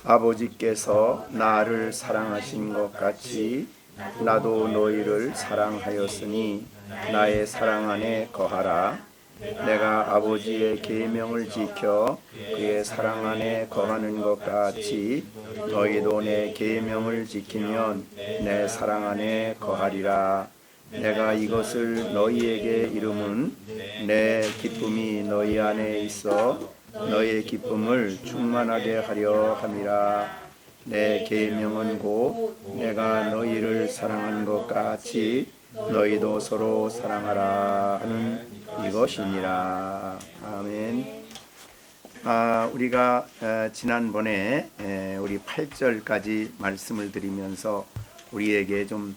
아버지께서 나를 사랑하신 것 같이 나도 너희를 사랑하였으니 나의 사랑 안에 거하라. 내가 아버지의 계명을 지켜 그의 사랑 안에 거하는 것 같이 너희도 내 계명을 지키면 내 사랑 안에 거하리라. 내가 이것을 너희에게 이름은 내 기쁨이 너희 안에 있어 너희의 기쁨을 충만하게 하려 함이라. 내 계명은 곧 내가 너희를 사랑한 것 같이 너희도 서로 사랑하라 하는 이것이니라. 아멘. 우리가 지난번에 우리 8절까지 말씀을 드리면서 우리에게 좀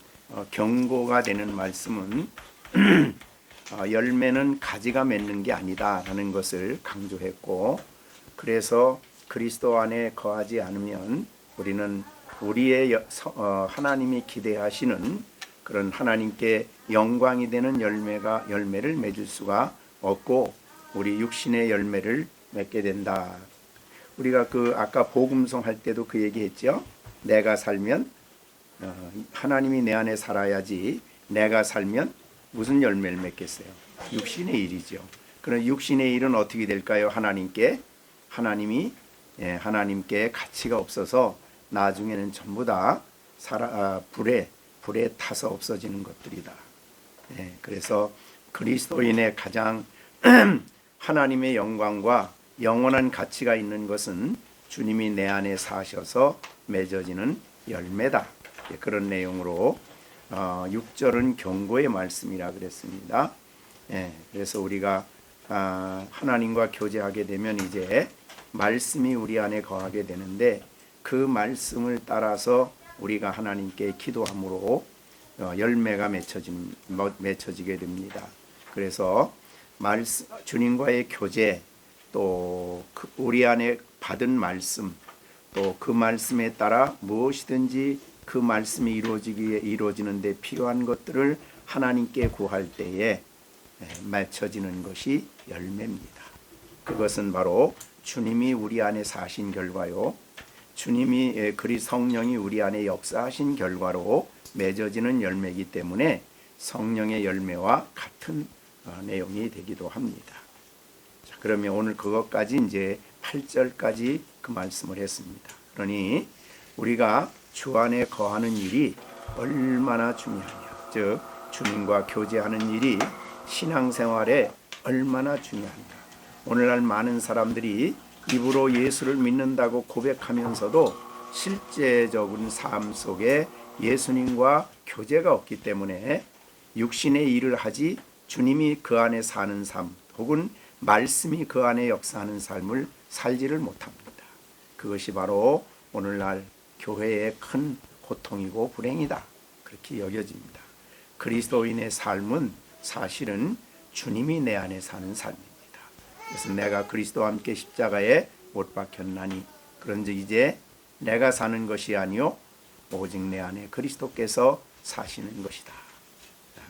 경고가 되는 말씀은 열매는 가지가 맺는 게 아니다라는 것을 강조했고, 그래서 그리스도 안에 거하지 않으면 우리는 우리의 하나님이 기대하시는 그런 하나님께 영광이 되는 열매를 맺을 수가 없고 우리 육신의 열매를 맺게 된다. 우리가 아까 복음송 할 때도 그 얘기했죠. 내가 살면 하나님이 내 안에 살아야지 내가 살면 무슨 열매를 맺겠어요? 육신의 일이죠. 그럼 육신의 일은 어떻게 될까요? 하나님께 가치가 없어서 나중에는 전부 다 불에 타서 없어지는 것들이다. 그래서 그리스도인의 가장 하나님의 영광과 영원한 가치가 있는 것은 주님이 내 안에 사셔서 맺어지는 열매다. 그런 내용으로 6절은 경고의 말씀이라 그랬습니다. 그래서 우리가 하나님과 교제하게 되면 이제 말씀이 우리 안에 거하게 되는데, 그 말씀을 따라서 우리가 하나님께 기도함으로 열매가 맺혀지게 됩니다. 그래서 주님과의 교제, 또 우리 안에 받은 말씀, 또 그 말씀에 따라 무엇이든지 그 말씀이 이루어지는 데 필요한 것들을 하나님께 구할 때에 맺혀지는 것이 열매입니다. 그것은 바로 주님이 우리 안에 사신 결과요, 주님이 성령이 우리 안에 역사하신 결과로 맺어지는 열매이기 때문에 성령의 열매와 같은 내용이 되기도 합니다. 자, 그러면 오늘 그것까지 이제 8절까지 그 말씀을 했습니다. 그러니 우리가 주 안에 거하는 일이 얼마나 중요하냐, 즉 주님과 교제하는 일이 신앙생활에 얼마나 중요한가. 오늘날 많은 사람들이 입으로 예수를 믿는다고 고백하면서도 실제적인 삶 속에 예수님과 교제가 없기 때문에 육신의 일을 하지 주님이 그 안에 사는 삶, 혹은 말씀이 그 안에 역사하는 삶을 살지를 못합니다. 그것이 바로 오늘날 교회의 큰 고통이고 불행이다, 그렇게 여겨집니다. 그리스도인의 삶은 사실은 주님이 내 안에 사는 삶입니다. 그래서 내가 그리스도와 함께 십자가에 못 박혔나니 그런즉 이제 내가 사는 것이 아니요 오직 내 안에 그리스도께서 사시는 것이다.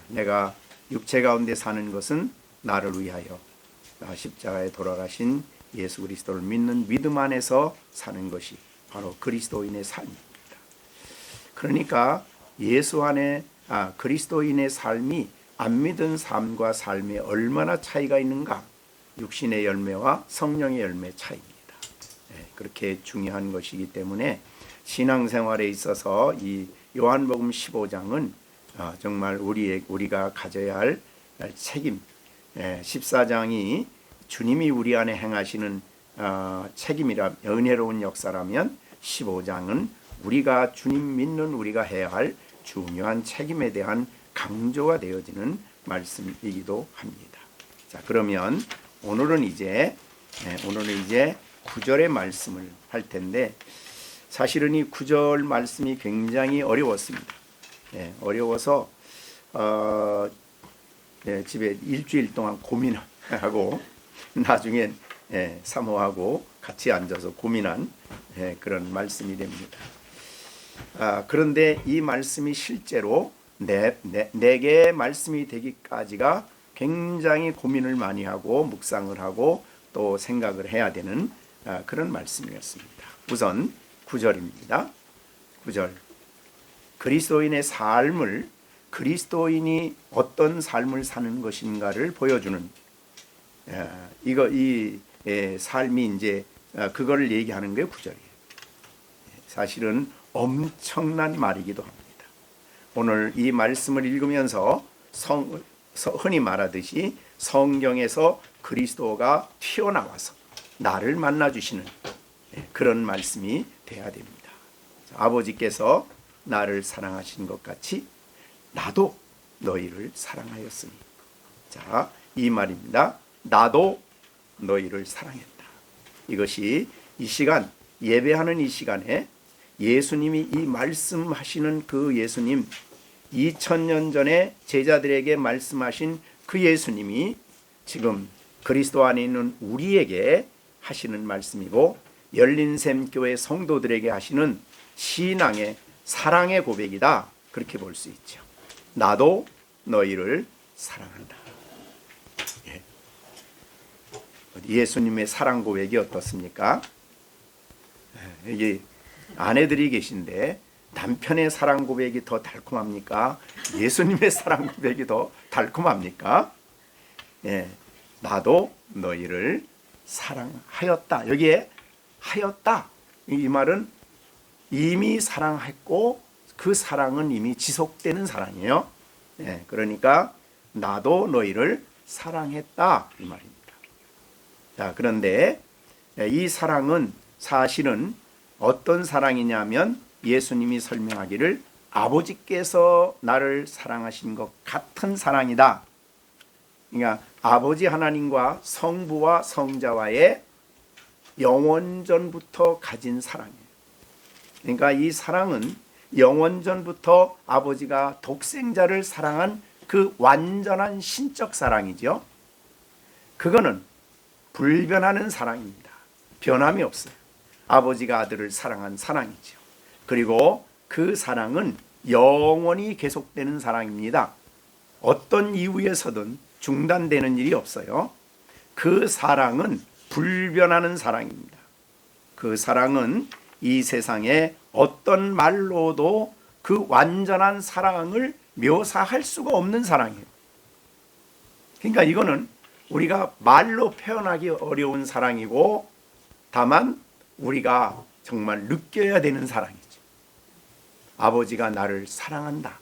내가 육체 가운데 사는 것은 나를 위하여 십자가에 돌아가신 예수 그리스도를 믿는 믿음 안에서 사는 것이 바로 그리스도인의 삶입니다. 그러니까 예수 안에 그리스도인의 삶이 안 믿은 삶과 삶에 얼마나 차이가 있는가. 육신의 열매와 성령의 열매 차이입니다. 그렇게 중요한 것이기 때문에 신앙생활에 있어서 이 요한복음 15장은 정말 우리가 가져야 할 책임, 14장이 주님이 우리 안에 행하시는 책임이라 은혜로운 역사라면 15장은 우리가 주님 믿는 우리가 해야 할 중요한 책임에 대한 강조가 되어지는 말씀이기도 합니다. 자, 그러면 오늘은 이제 9절의 말씀을 할 텐데, 사실은 이 9절 말씀이 굉장히 어려웠습니다. 어려워서 집에 일주일 동안 고민하고 나중엔 사모하고 같이 앉아서 고민한 그런 말씀이 됩니다. 그런데 이 말씀이 실제로 내게 말씀이 되기까지가 굉장히 고민을 많이 하고 묵상을 하고 또 생각을 해야 되는 그런 말씀이었습니다. 우선 9절입니다. 9절. 그리스도인의 삶을, 그리스도인이 어떤 삶을 사는 것인가를 보여주는 이 삶이 이제 그걸 얘기하는 게 9절이에요. 사실은 엄청난 말이기도 합니다. 오늘 이 말씀을 읽으면서 흔히 말하듯이 성경에서 그리스도가 튀어나와서 나를 만나주시는 그런 말씀이 돼야 됩니다. 아버지께서 나를 사랑하신 것 같이 나도 너희를 사랑하였으니. 자, 이 말입니다. 나도 너희를 사랑했다. 이것이 이 시간, 예배하는 이 시간에 예수님이 이 말씀하시는 그 예수님, 2000년 전에 제자들에게 말씀하신 그 예수님이 지금 그리스도 안에 있는 우리에게 하시는 말씀이고, 열린샘교회 성도들에게 하시는 신앙의 사랑의 고백이다. 그렇게 볼 수 있죠. 나도 너희를 사랑한다. 예수님의 사랑 고백이 어떻습니까? 이게 아내들이 계신데 남편의 사랑 고백이 더 달콤합니까? 예수님의 사랑 고백이 더 달콤합니까? 나도 너희를 사랑하였다. 여기에 하였다. 이 말은 이미 사랑했고 그 사랑은 이미 지속되는 사랑이에요. 그러니까 나도 너희를 사랑했다 이 말입니다. 자, 그런데 이 사랑은 사실은 어떤 사랑이냐면 예수님이 설명하기를 아버지께서 나를 사랑하신 것 같은 사랑이다. 그러니까 아버지 하나님과 성부와 성자와의 영원전부터 가진 사랑이에요. 그러니까 이 사랑은 영원전부터 아버지가 독생자를 사랑한 그 완전한 신적 사랑이죠. 그거는 불변하는 사랑입니다. 변함이 없어요. 아버지가 아들을 사랑한 사랑이죠. 그리고 그 사랑은 영원히 계속되는 사랑입니다. 어떤 이유에서든 중단되는 일이 없어요. 그 사랑은 불변하는 사랑입니다. 그 사랑은 이 세상에 어떤 말로도 그 완전한 사랑을 묘사할 수가 없는 사랑이에요. 그러니까 이거는 우리가 말로 표현하기 어려운 사랑이고, 다만 우리가 정말 느껴야 되는 사랑이죠. 아버지가 나를 사랑한다.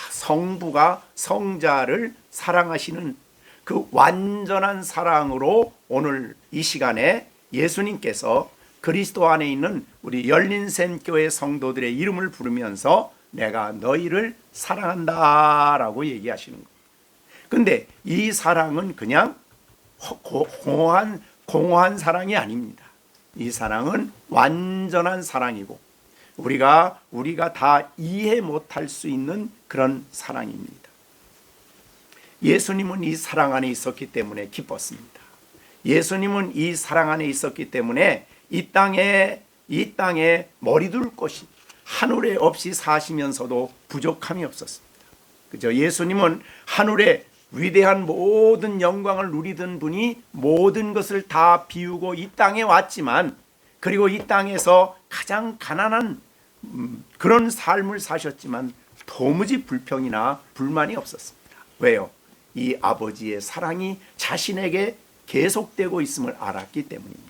성부가 성자를 사랑하시는 그 완전한 사랑으로 오늘 이 시간에 예수님께서 그리스도 안에 있는 우리 열린샘교회 성도들의 이름을 부르면서 내가 너희를 사랑한다라고 얘기하시는 거예요. 근데 이 사랑은 그냥 공허한 사랑이 아닙니다. 이 사랑은 완전한 사랑이고 우리가 다 이해 못할 수 있는 그런 사랑입니다. 예수님은 이 사랑 안에 있었기 때문에 기뻤습니다. 예수님은 이 사랑 안에 있었기 때문에 이 땅에 머리 둘 곳이 하늘에 없이 사시면서도 부족함이 없었습니다. 그죠? 예수님은 하늘에 위대한 모든 영광을 누리던 분이 모든 것을 다 비우고 이 땅에 왔지만, 그리고 이 땅에서 가장 가난한 그런 삶을 사셨지만 도무지 불평이나 불만이 없었습니다. 왜요? 이 아버지의 사랑이 자신에게 계속되고 있음을 알았기 때문입니다.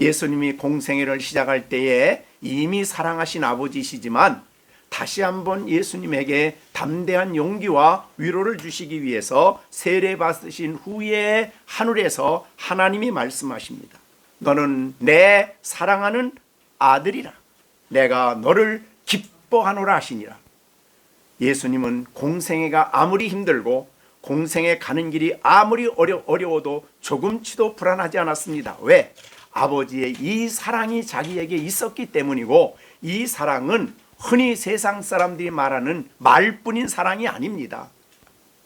예수님이 공생애를 시작할 때에 이미 사랑하신 아버지시지만 다시 한번 예수님에게 담대한 용기와 위로를 주시기 위해서 세례받으신 후에 하늘에서 하나님이 말씀하십니다. 너는 내 사랑하는 아들이라. 내가 너를 기뻐하노라 하시니라. 예수님은 공생애가 아무리 힘들고 공생애 가는 길이 아무리 어려워도 조금치도 불안하지 않았습니다. 왜? 아버지의 이 사랑이 자기에게 있었기 때문이고, 이 사랑은 흔히 세상 사람들이 말하는 말뿐인 사랑이 아닙니다.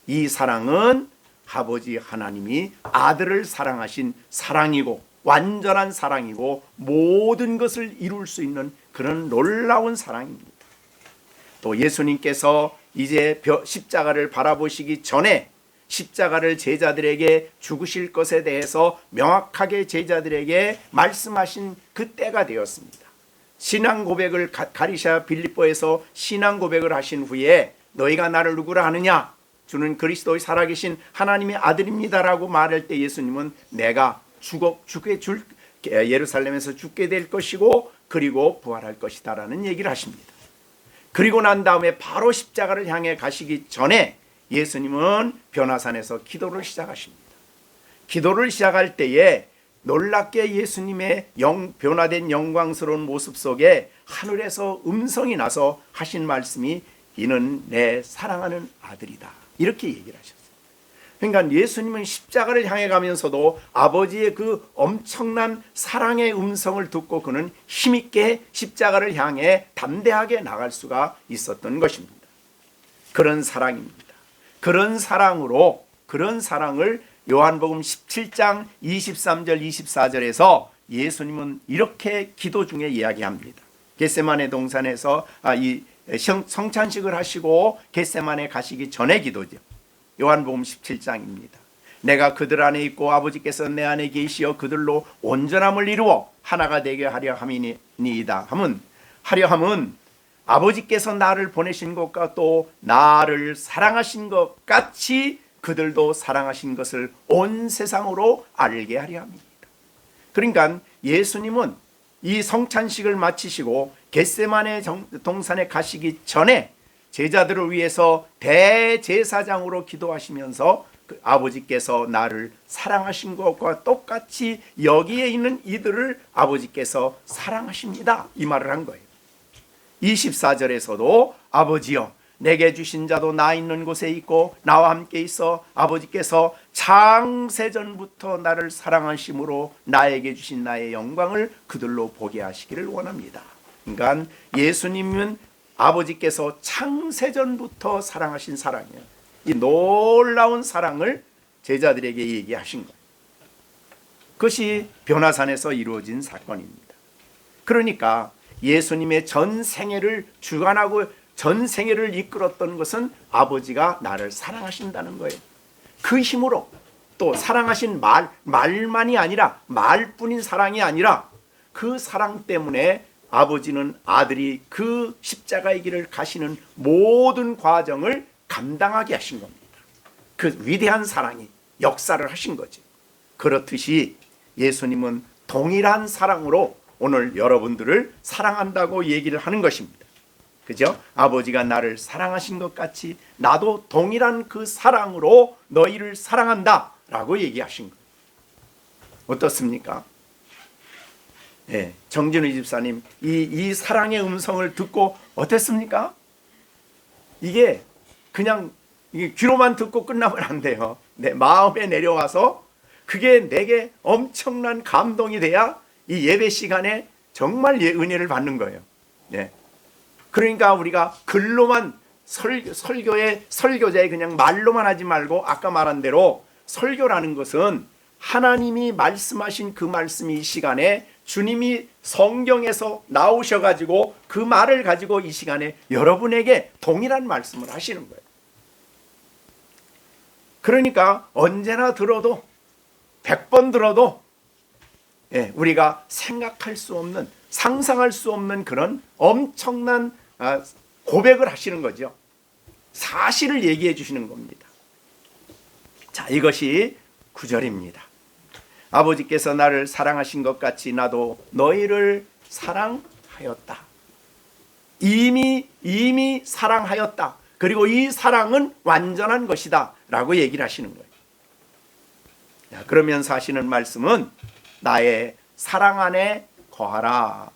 이 사랑은 아버지 하나님이 아들을 사랑하신 사랑이고 완전한 사랑이고 모든 것을 이룰 수 있는 그런 놀라운 사랑입니다. 또 예수님께서 이제 십자가를 바라보시기 전에 십자가를 제자들에게 죽으실 것에 대해서 명확하게 제자들에게 말씀하신 그 때가 되었습니다. 신앙 고백을 가리샤 빌립보에서 신앙 고백을 하신 후에 너희가 나를 누구라 하느냐? 주는 그리스도의 살아계신 하나님의 아들입니다라고 말할 때 예수님은 내가 예루살렘에서 죽게 될 것이고 그리고 부활할 것이다라는 얘기를 하십니다. 그리고 난 다음에 바로 십자가를 향해 가시기 전에 예수님은 변화산에서 기도를 시작하십니다. 기도를 시작할 때에 놀랍게 예수님의 변화된 영광스러운 모습 속에 하늘에서 음성이 나서 하신 말씀이 이는 내 사랑하는 아들이다. 이렇게 얘기를 하셨어요. 그러니까 예수님은 십자가를 향해 가면서도 아버지의 그 엄청난 사랑의 음성을 듣고 그는 힘있게 십자가를 향해 담대하게 나갈 수가 있었던 것입니다. 그런 사랑입니다. 그런 사랑을 요한복음 17장 23절 24절에서 예수님은 이렇게 기도 중에 이야기합니다. 겟세마네 동산에서 이 성찬식을 하시고 겟세마네 가시기 전의 기도죠. 요한복음 17장입니다. 내가 그들 안에 있고 아버지께서 내 안에 계시어 그들로 온전함을 이루어 하나가 되게 하려 함이니이다. 하려 함은 아버지께서 나를 보내신 것과 또 나를 사랑하신 것 같이 그들도 사랑하신 것을 온 세상으로 알게 하려 합니다. 그러니까 예수님은 이 성찬식을 마치시고 겟세마네 동산에 가시기 전에 제자들을 위해서 대제사장으로 기도하시면서 그 아버지께서 나를 사랑하신 것과 똑같이 여기에 있는 이들을 아버지께서 사랑하십니다. 이 말을 한 거예요. 24절에서도 아버지여 내게 주신 자도 나 있는 곳에 있고 나와 함께 있어 아버지께서 창세전부터 나를 사랑하심으로 나에게 주신 나의 영광을 그들로 보게 하시기를 원합니다. 그러니까 예수님은 아버지께서 창세전부터 사랑하신 사랑이에요. 이 놀라운 사랑을 제자들에게 얘기하신 거예요. 그것이 변화산에서 이루어진 사건입니다. 그러니까 예수님의 전 생애를 주관하고 전 생애를 이끌었던 것은 아버지가 나를 사랑하신다는 거예요. 그 힘으로 또 사랑하신 말만이 아니라 말뿐인 사랑이 아니라 그 사랑 때문에 아버지는 아들이 그 십자가의 길을 가시는 모든 과정을 감당하게 하신 겁니다. 그 위대한 사랑이 역사를 하신 거죠. 그렇듯이 예수님은 동일한 사랑으로 오늘 여러분들을 사랑한다고 얘기를 하는 것입니다. 그죠? 아버지가 나를 사랑하신 것 같이 나도 동일한 그 사랑으로 너희를 사랑한다 라고 얘기하신 거예요. 어떻습니까? 네, 정진우 집사님 이 사랑의 음성을 듣고 어땠습니까? 이게 그냥 귀로만 듣고 끝나면 안 돼요. 내 마음에 내려와서 그게 내게 엄청난 감동이 돼야 이 예배 시간에 정말 은혜를 받는 거예요. 네. 그러니까 우리가 글로만 설교자의 그냥 말로만 하지 말고 아까 말한 대로 설교라는 것은 하나님이 말씀하신 그 말씀이 이 시간에 주님이 성경에서 나오셔가지고 그 말을 가지고 이 시간에 여러분에게 동일한 말씀을 하시는 거예요. 그러니까 언제나 들어도 100번 들어도 우리가 생각할 수 없는 상상할 수 없는 그런 엄청난 고백을 하시는 거죠. 사실을 얘기해 주시는 겁니다. 자, 이것이 9절입니다. 아버지께서 나를 사랑하신 것 같이 나도 너희를 사랑하였다. 이미 사랑하였다. 그리고 이 사랑은 완전한 것이다 라고 얘기를 하시는 거예요. 자, 그러면서 하시는 말씀은 나의 사랑 안에 거하라.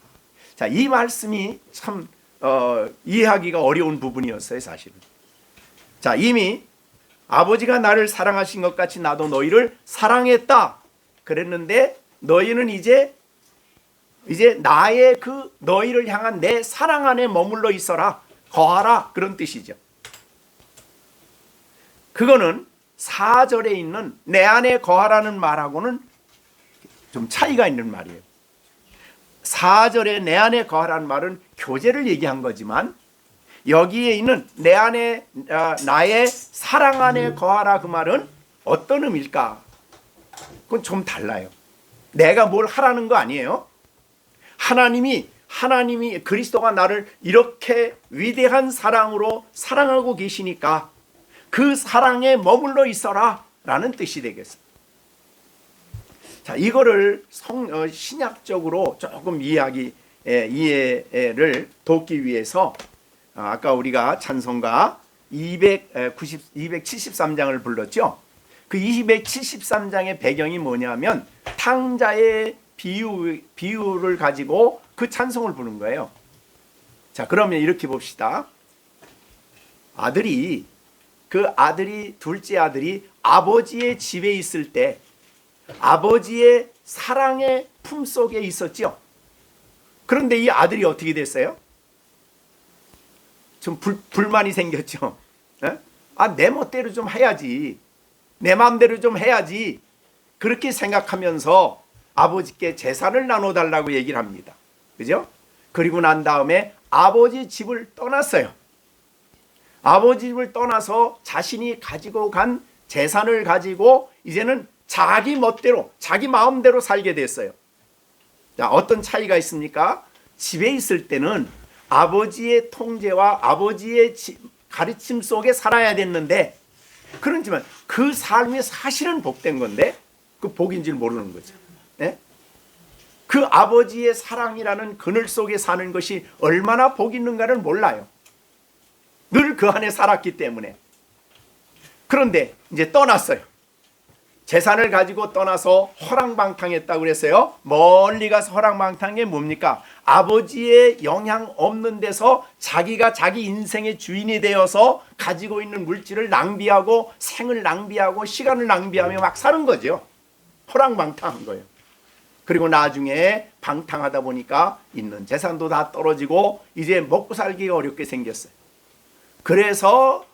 자, 이 말씀이 참 이해하기가 어려운 부분이었어요, 사실은. 자, 이미 아버지가 나를 사랑하신 것 같이 나도 너희를 사랑했다 그랬는데 너희는 이제 나의 그 너희를 향한 내 사랑 안에 머물러 있어라, 거하라 그런 뜻이죠. 그거는 4절에 있는 내 안에 거하라는 말하고는 좀 차이가 있는 말이에요. 4절에 내 안에 거하라는 말은 교제를 얘기한 거지만 여기에 있는 내 안에 나의 사랑 안에 거하라 그 말은 어떤 의미일까? 그건 좀 달라요. 내가 뭘 하라는 거 아니에요. 하나님이 그리스도가 나를 이렇게 위대한 사랑으로 사랑하고 계시니까 그 사랑에 머물러 있어라 라는 뜻이 되겠습니다. 자, 이거를 신약적으로 조금 이해를 돕기 위해서 아까 우리가 찬송가 273장을 불렀죠. 그 273장의 배경이 뭐냐면 탕자의 비유를 가지고 그 찬송을 부른 거예요. 자, 그러면 이렇게 봅시다. 둘째 아들이 아버지의 집에 있을 때 아버지의 사랑의 품속에 있었죠. 그런데 이 아들이 어떻게 됐어요? 좀 불만이 생겼죠. 내 멋대로 좀 해야지. 내 마음대로 좀 해야지. 그렇게 생각하면서 아버지께 재산을 나눠달라고 얘기를 합니다. 그죠? 그리고 난 다음에 아버지 집을 떠났어요. 아버지 집을 떠나서 자신이 가지고 간 재산을 가지고 이제는 자기 멋대로, 자기 마음대로 살게 됐어요. 자, 어떤 차이가 있습니까? 집에 있을 때는 아버지의 통제와 아버지의 가르침 속에 살아야 됐는데, 그렇지만 그 삶이 사실은 복된 건데 그 복인 줄 모르는 거죠. 네? 그 아버지의 사랑이라는 그늘 속에 사는 것이 얼마나 복 있는가를 몰라요. 늘 그 안에 살았기 때문에. 그런데 이제 떠났어요. 재산을 가지고 떠나서 허랑방탕했다고 그랬어요. 멀리 가서 허랑방탕한 게 뭡니까? 아버지의 영향 없는 데서 자기가 자기 인생의 주인이 되어서 가지고 있는 물질을 낭비하고 생을 낭비하고 시간을 낭비하며 막 사는 거죠. 허랑방탕한 거예요. 그리고 나중에 방탕하다 보니까 있는 재산도 다 떨어지고 이제 먹고 살기가 어렵게 생겼어요. 그래서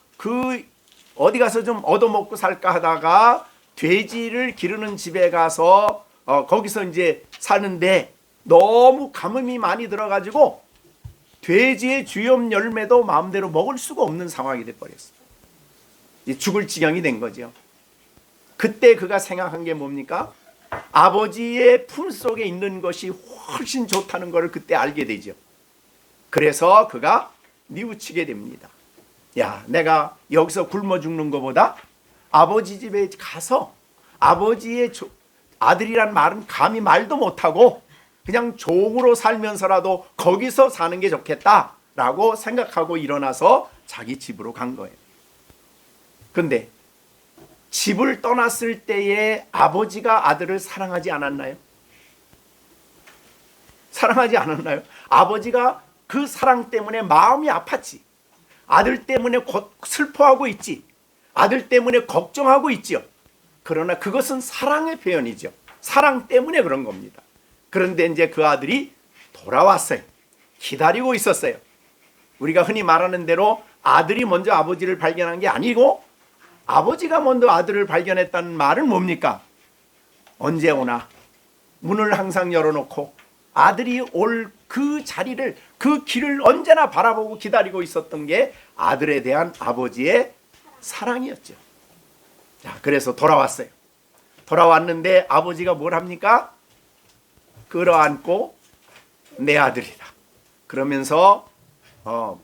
어디 가서 좀 얻어먹고 살까 하다가 돼지를 기르는 집에 가서 거기서 이제 사는데 너무 가뭄이 많이 들어가지고 돼지의 주염 열매도 마음대로 먹을 수가 없는 상황이 돼버렸어요. 죽을 지경이 된 거죠. 그때 그가 생각한 게 뭡니까? 아버지의 품속에 있는 것이 훨씬 좋다는 것을 그때 알게 되죠. 그래서 그가 뉘우치게 됩니다. 야, 내가 여기서 굶어 죽는 것보다 아버지 집에 가서 아버지의 아들이란 말은 감히 말도 못하고 그냥 종으로 살면서라도 거기서 사는 게 좋겠다라고 생각하고 일어나서 자기 집으로 간 거예요. 그런데 집을 떠났을 때에 아버지가 아들을 사랑하지 않았나요? 사랑하지 않았나요? 아버지가 그 사랑 때문에 마음이 아팠지. 아들 때문에 슬퍼하고 있지. 아들 때문에 걱정하고 있죠. 그러나 그것은 사랑의 표현이죠. 사랑 때문에 그런 겁니다. 그런데 이제 그 아들이 돌아왔어요. 기다리고 있었어요. 우리가 흔히 말하는 대로 아들이 먼저 아버지를 발견한 게 아니고 아버지가 먼저 아들을 발견했다는 말은 뭡니까? 언제 오나 문을 항상 열어놓고 아들이 올 그 자리를, 그 길을 언제나 바라보고 기다리고 있었던 게 아들에 대한 아버지의 사랑이었죠. 자, 그래서 돌아왔어요. 돌아왔는데 아버지가 뭘 합니까? 끌어안고 내 아들이다. 그러면서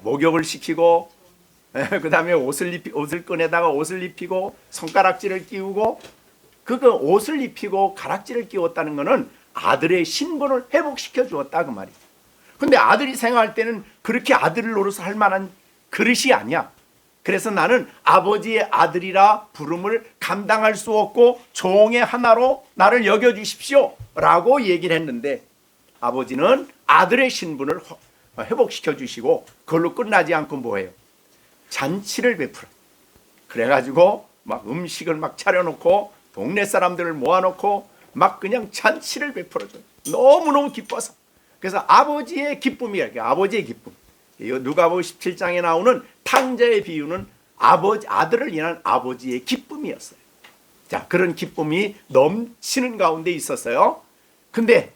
목욕을 시키고 그 다음에 옷을 꺼내다가 옷을 입히고 손가락질을 끼우고, 그거 옷을 입히고 가락지를 끼웠다는 것은 아들의 신분을 회복시켜 주었다 그 말이죠. 근데 아들이 생각할 때는 그렇게 아들을 노릇을 할 만한 그릇이 아니야. 그래서 나는 아버지의 아들이라 부름을 감당할 수 없고 종의 하나로 나를 여겨주십시오 라고 얘기를 했는데, 아버지는 아들의 신분을 회복시켜 주시고 그걸로 끝나지 않고 뭐예요? 잔치를 베풀어. 그래가지고 막 음식을 막 차려놓고 동네 사람들을 모아놓고 막 그냥 잔치를 베풀어줘요. 너무너무 기뻐서. 그래서 아버지의 기쁨이야. 아버지의 기쁨. 누가복음 17장에 나오는 탕자의 비유는 아들을 위한 아버지의 기쁨이었어요. 자, 그런 기쁨이 넘치는 가운데 있었어요. 근데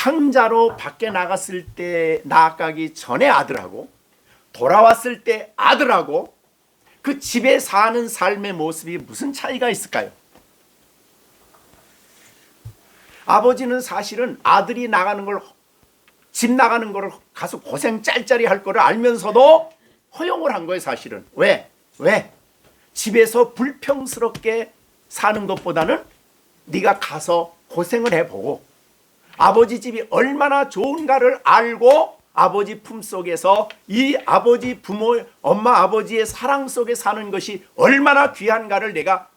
탕자로 밖에 나갔을 때 나가기 전에 아들하고 돌아왔을 때 아들하고 그 집에 사는 삶의 모습이 무슨 차이가 있을까요? 아버지는 사실은 아들이 나가는 걸, 집 나가는 걸 가서 고생 짤짤이 할 거를 알면서도 허용을 한 거예요. 사실은. 왜? 집에서 불평스럽게 사는 것보다는 네가 가서 고생을 해보고 아버지 집이 얼마나 좋은가를 알고 아버지 품속에서 이 아버지 부모 엄마 아버지의 사랑 속에 사는 것이 얼마나 귀한가를 내가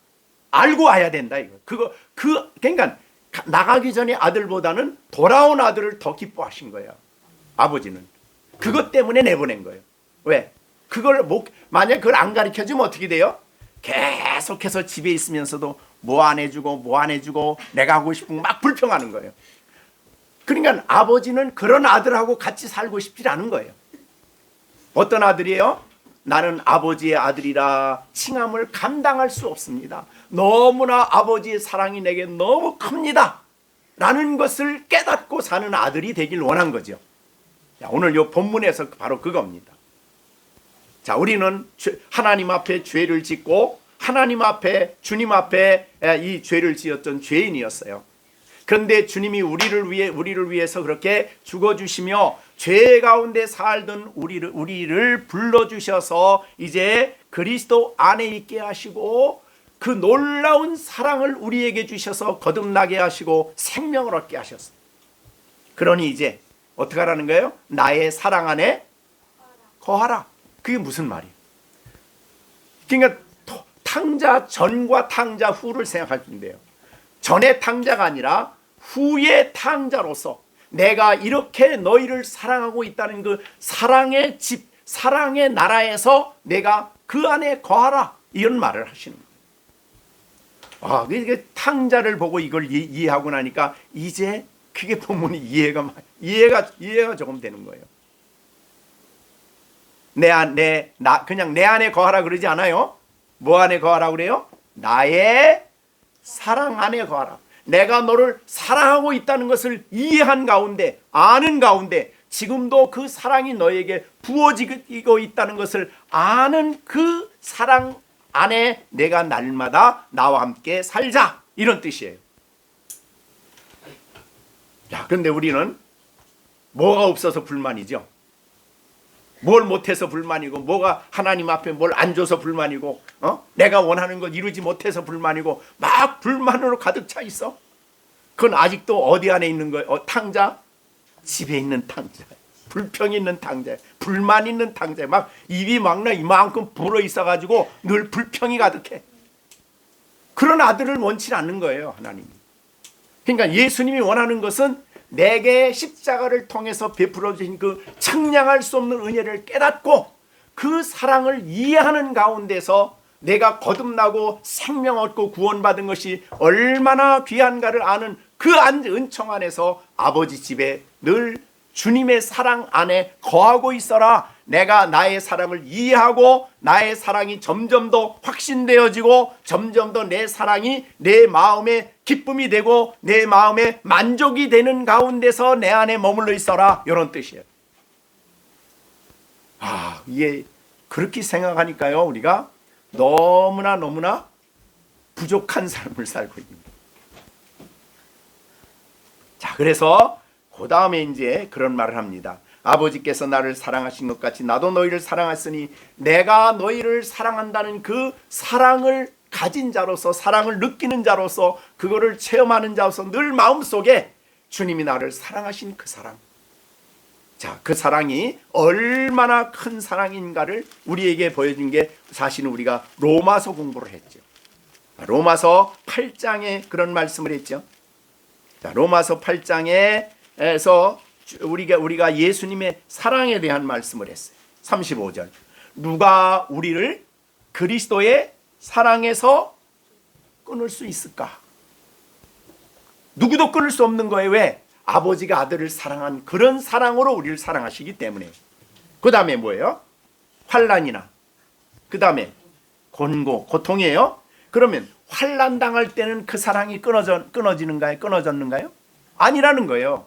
알고 와야 된다. 이거. 그러니까 나가기 전에 아들보다는 돌아온 아들을 더 기뻐하신 거예요. 아버지는. 그것 때문에 내보낸 거예요. 왜? 만약 그걸 안 가르쳐주면 어떻게 돼요? 계속해서 집에 있으면서도 뭐 안 해주고 내가 하고 싶은 거 막 불평하는 거예요. 그러니까 아버지는 그런 아들하고 같이 살고 싶지 않은 거예요. 어떤 아들이에요? 나는 아버지의 아들이라 칭함을 감당할 수 없습니다. 너무나 아버지의 사랑이 내게 너무 큽니다. 라는 것을 깨닫고 사는 아들이 되길 원한 거죠. 자, 오늘 이 본문에서 바로 그겁니다. 자, 우리는 하나님 앞에 죄를 짓고 하나님 앞에 주님 앞에 이 죄를 지었던 죄인이었어요. 그런데 주님이 우리를 위해서 그렇게 죽어주시며 죄 가운데 살던 우리를 불러주셔서 이제 그리스도 안에 있게 하시고 그 놀라운 사랑을 우리에게 주셔서 거듭나게 하시고 생명을 얻게 하셨어요. 그러니 이제 어떻게 하라는 거예요? 나의 사랑 안에 거하라. 그게 무슨 말이에요? 그러니까 탕자 전과 탕자 후를 생각할 텐데요. 전의 탕자가 아니라 후의 탕자로서 내가 이렇게 너희를 사랑하고 있다는 그 사랑의 집, 사랑의 나라에서 내가 그 안에 거하라. 이런 말을 하시는 거예요. 이게 탕자를 보고 이걸 이해하고 나니까 이제 그게 본문이 이해가 조금 되는 거예요. 그냥 내 안에 거하라 그러지 않아요. 뭐 안에 거하라 그래요? 나의 사랑 안에 거하라. 내가 너를 사랑하고 있다는 것을 이해한 가운데, 아는 가운데 지금도 그 사랑이 너에게 부어지고 있다는 것을 아는 그 사랑 안에 내가 날마다 나와 함께 살자. 이런 뜻이에요. 자, 그런데 우리는 뭐가 없어서 불만이죠? 뭘 못해서 불만이고, 뭐가 하나님 앞에 뭘 안 줘서 불만이고, 내가 원하는 걸 이루지 못해서 불만이고, 막 불만으로 가득 차 있어. 그건 아직도 어디 안에 있는 거예요? 탕자? 집에 있는 탕자, 불평이 있는 탕자, 불만 있는 탕자, 막 입이 막 나 이만큼 불어 있어가지고 늘 불평이 가득해. 그런 아들을 원치 않는 거예요, 하나님이. 그러니까 예수님이 원하는 것은 내게 십자가를 통해서 베풀어 주신 그 측량할 수 없는 은혜를 깨닫고 그 사랑을 이해하는 가운데서 내가 거듭나고 생명 얻고 구원받은 것이 얼마나 귀한가를 아는 그 은총 안에서 아버지 집에 늘 주님의 사랑 안에 거하고 있어라. 내가 나의 사랑을 이해하고 나의 사랑이 점점 더 확신되어지고 점점 더 내 사랑이 내 마음에 기쁨이 되고 내 마음에 만족이 되는 가운데서 내 안에 머물러 있어라. 이런 뜻이에요. 이게 그렇게 생각하니까요, 우리가 너무나 부족한 삶을 살고 있습니다. 자, 그래서 그 다음에 이제 그런 말을 합니다. 아버지께서 나를 사랑하신 것 같이 나도 너희를 사랑했으니 내가 너희를 사랑한다는 그 사랑을 가진 자로서, 사랑을 느끼는 자로서, 그거를 체험하는 자로서 늘 마음속에 주님이 나를 사랑하신 그 사랑, 자, 그 사랑이 얼마나 큰 사랑인가를 우리에게 보여준 게 사실은 우리가 로마서 공부를 했죠. 로마서 8장에 그런 말씀을 했죠. 자, 로마서 8장에서 우리가 예수님의 사랑에 대한 말씀을 했어요. 35절. 누가 우리를 그리스도의 사랑에서 끊을 수 있을까? 누구도 끊을 수 없는 거예요. 왜? 아버지가 아들을 사랑한 그런 사랑으로 우리를 사랑하시기 때문에. 그 다음에 뭐예요? 환난이나, 그 다음에 고통이에요. 그러면 환난 당할 때는 그 사랑이 끊어졌는가요? 아니라는 거예요.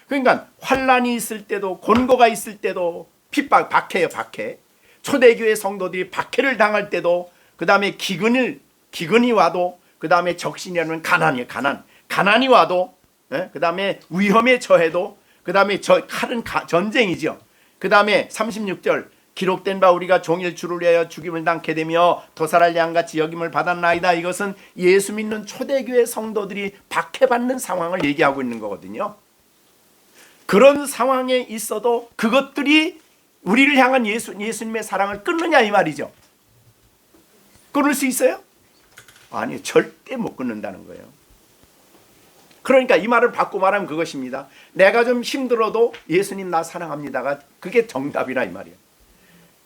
그러니까 환난이 있을 때도, 곤고가 있을 때도 핍박, 박해예요, 박해. 초대교회 성도들이 박해를 당할 때도, 그 다음에 기근이 와도, 그 다음에 적신이라는 가난이에요, 가난이 와도, 그 다음에 위험에 처해도, 그 다음에 칼은 전쟁이죠. 그 다음에 36절, 기록된 바 우리가 종일 주를 위하여 죽임을 당케 되며 도살할 양같이 여김을 받았나이다. 이것은 예수 믿는 초대교회 성도들이 박해받는 상황을 얘기하고 있는 거거든요. 그런 상황에 있어도 그것들이 우리를 향한 예수님의 사랑을 끊느냐 이 말이죠. 끊을 수 있어요? 아니, 절대 못 끊는다는 거예요. 그러니까 이 말을 바꾸고 말하면 그것입니다. 내가 좀 힘들어도 예수님 나 사랑합니다가 그게 정답이라 이 말이에요.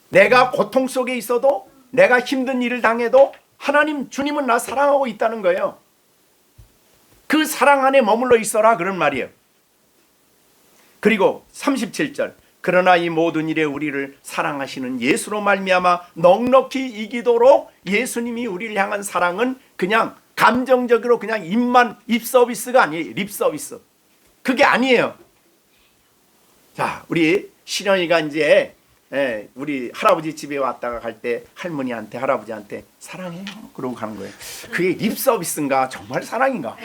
내가 고통 속에 있어도, 내가 힘든 일을 당해도 하나님, 주님은 나 사랑하고 있다는 거예요. 그 사랑 안에 머물러 있어라 그런 말이에요. 그리고 37절, 그러나 이 모든 일에 우리를 사랑하시는 예수로 말미암아 넉넉히 이기도록, 예수님이 우리를 향한 사랑은 그냥 감정적으로 그냥 입 서비스가 아니에요. 립 서비스. 그게 아니에요. 자, 우리 신영이가 이제 우리 할아버지 집에 왔다가 갈 때 할머니한테, 할아버지한테 사랑해요 그러고 가는 거예요. 그게 립 서비스인가 정말 사랑인가?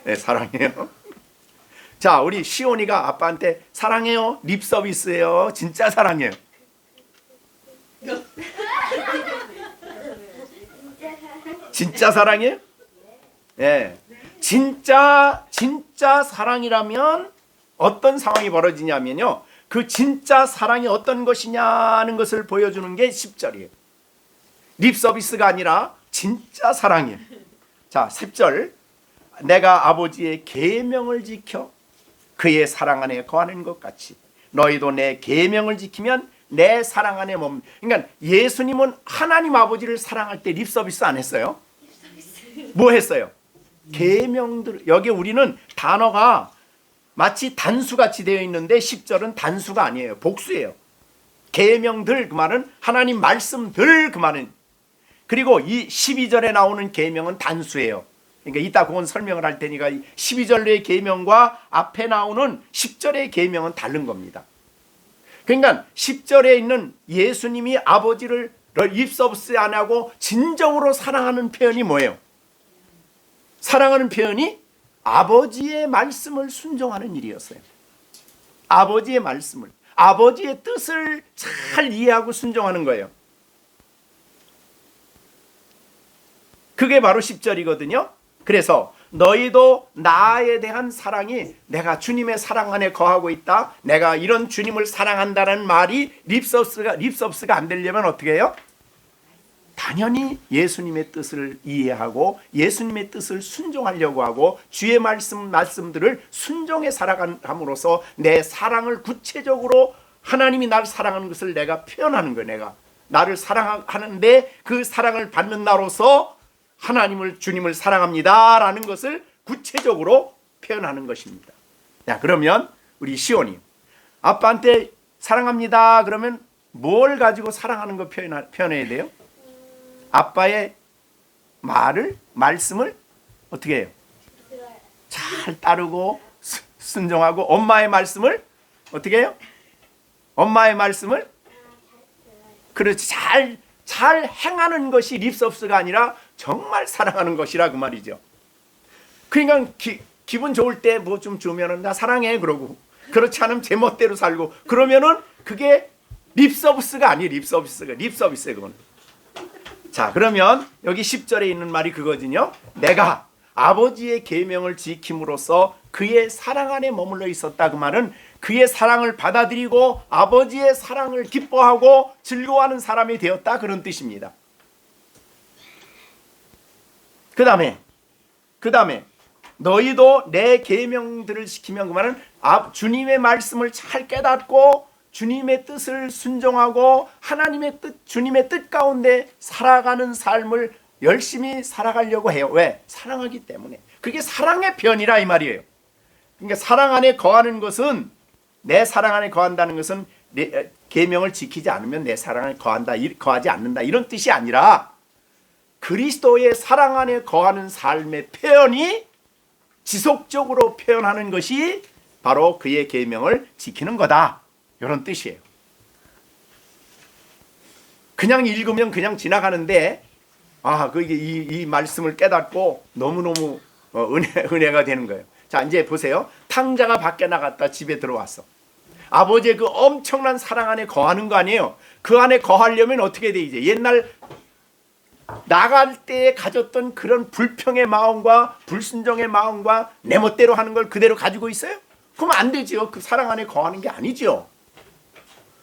네, 사랑해요. 자, 우리 시온이가 아빠한테 사랑해요 립 서비스예요 진짜 사랑해요? 진짜 사랑이에요? 예. 진짜 사랑이라면 어떤 상황이 벌어지냐면요, 그 진짜 사랑이 어떤 것이냐는 것을 보여주는 게 10절이에요. 립 서비스가 아니라 진짜 사랑이에요. 자, 10절, 내가 아버지의 계명을 지켜 그의 사랑 안에 거하는 것 같이 너희도 내 계명을 지키면 내 사랑 안에 머물. 그러니까 예수님은 하나님 아버지를 사랑할 때 립 서비스 안 했어요? 뭐 했어요? 계명들. 여기 우리는 단어가 마치 단수같이 되어 있는데 10절은 단수가 아니에요. 복수예요. 계명들, 그 말은 하나님 말씀들, 그 말은. 그리고 이 12절에 나오는 계명은 단수예요. 그러니까 이따 그건 설명을 할 테니까 12절의 계명과 앞에 나오는 10절의 계명은 다른 겁니다. 그러니까 10절에 있는 예수님이 아버지를 립서비스 안 하고 진정으로 사랑하는 표현이 뭐예요? 사랑하는 표현이 아버지의 말씀을 순종하는 일이었어요. 아버지의 말씀을, 아버지의 뜻을 잘 이해하고 순종하는 거예요. 그게 바로 10절이거든요. 그래서 너희도 나에 대한 사랑이, 내가 주님의 사랑 안에 거하고 있다, 내가 이런 주님을 사랑한다는 말이 립서비스가 안 되려면 어떻게 해요? 당연히 예수님의 뜻을 이해하고 예수님의 뜻을 순종하려고 하고 주의 말씀들을 순종해 살아감으로써 내 사랑을 구체적으로, 하나님이 나를 사랑하는 것을 내가 표현하는 거예요. 내가 나를 사랑하는데 그 사랑을 받는 나로서 하나님을, 주님을 사랑합니다 라는 것을 구체적으로 표현하는 것입니다. 자, 그러면 우리 시온이 아빠한테 사랑합니다 그러면 뭘 가지고 사랑하는 거 표현해야 돼요? 아빠의 말씀을 어떻게 해요? 잘 따르고 순종하고, 엄마의 말씀을 어떻게 해요? 엄마의 말씀을 그렇지, 잘 행하는 것이 립서비스가 아니라 정말 사랑하는 것이라 그 말이죠. 그러니까 기분 좋을 때 뭐 좀 주면은 나 사랑해 그러고, 그렇지 않으면 제 멋대로 살고, 그러면은 그게 립서비스가 아니에요. 립서비스예요 그건. 자, 그러면 여기 10절에 있는 말이 그거거든요. 내가 아버지의 계명을 지킴으로써 그의 사랑 안에 머물러 있었다. 그 말은 그의 사랑을 받아들이고 아버지의 사랑을 기뻐하고 즐거워하는 사람이 되었다, 그런 뜻입니다. 그 다음에 너희도 내 계명들을 지키면, 그 말은 주님의 말씀을 잘 깨닫고 주님의 뜻을 순종하고 하나님의 뜻, 주님의 뜻 가운데 살아가는 삶을 열심히 살아가려고 해요. 왜? 사랑하기 때문에. 그게 사랑의 표현이라 이 말이에요. 그러니까 사랑 안에 거하는 것은, 내 사랑 안에 거한다는 것은 내 계명을 지키지 않으면 내 사랑에 거하지 않는다, 이런 뜻이 아니라 그리스도의 사랑 안에 거하는 삶의 표현이 지속적으로 표현하는 것이 바로 그의 계명을 지키는 거다. 이런 뜻이에요. 그냥 읽으면 그냥 지나가는데 이 말씀을 깨닫고 너무너무 은혜가 되는 거예요. 자, 이제 보세요. 탕자가 밖에 나갔다 집에 들어왔어. 아버지의 그 엄청난 사랑 안에 거하는 거 아니에요. 그 안에 거하려면 어떻게 돼? 이제 옛날 나갈 때 가졌던 그런 불평의 마음과 불순종의 마음과 내 멋대로 하는 걸 그대로 가지고 있어요? 그럼 안 되죠. 그 사랑 안에 거하는 게 아니죠.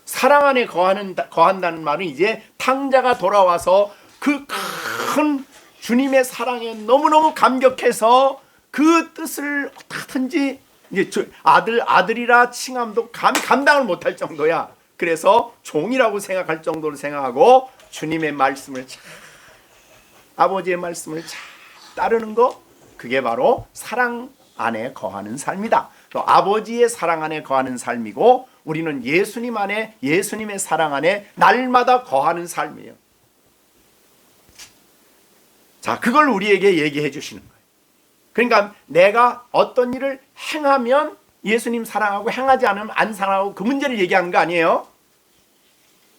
사랑 안에 거한다는 말은 이제 탕자가 돌아와서 그 큰 주님의 사랑에 너무너무 감격해서 그 뜻을 어떻게든지 이제 아들이라 칭함도 감당을 못할 정도야. 그래서 종이라고 생각할 정도로 생각하고 주님의 말씀을 아버지의 말씀을 잘 따르는 거, 그게 바로 사랑 안에 거하는 삶이다. 또 아버지의 사랑 안에 거하는 삶이고, 우리는 예수님 안에, 예수님의 사랑 안에 날마다 거하는 삶이에요. 자, 그걸 우리에게 얘기해 주시는 거예요. 그러니까 내가 어떤 일을 행하면 예수님 사랑하고 행하지 않으면 안 사랑하고 그 문제를 얘기하는 거 아니에요.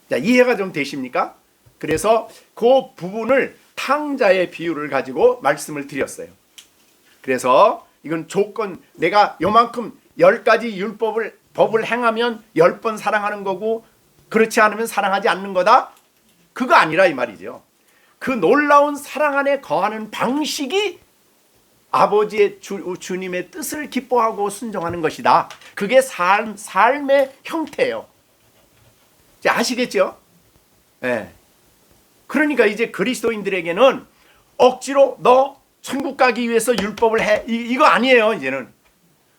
자, 이해가 좀 되십니까? 그래서 그 부분을 탕자의 비유를 가지고 말씀을 드렸어요. 그래서 이건 조건, 내가 요만큼 10가지 법을 행하면 10번 사랑하는 거고, 그렇지 않으면 사랑하지 않는 거다? 그거 아니라 이 말이죠. 그 놀라운 사랑 안에 거하는 방식이 아버지의 주님의 뜻을 기뻐하고 순종하는 것이다. 그게 삶의 형태예요. 이제 아시겠죠? 네. 그러니까 이제 그리스도인들에게는 억지로 너 천국 가기 위해서 율법을 해, 이거 아니에요. 이제는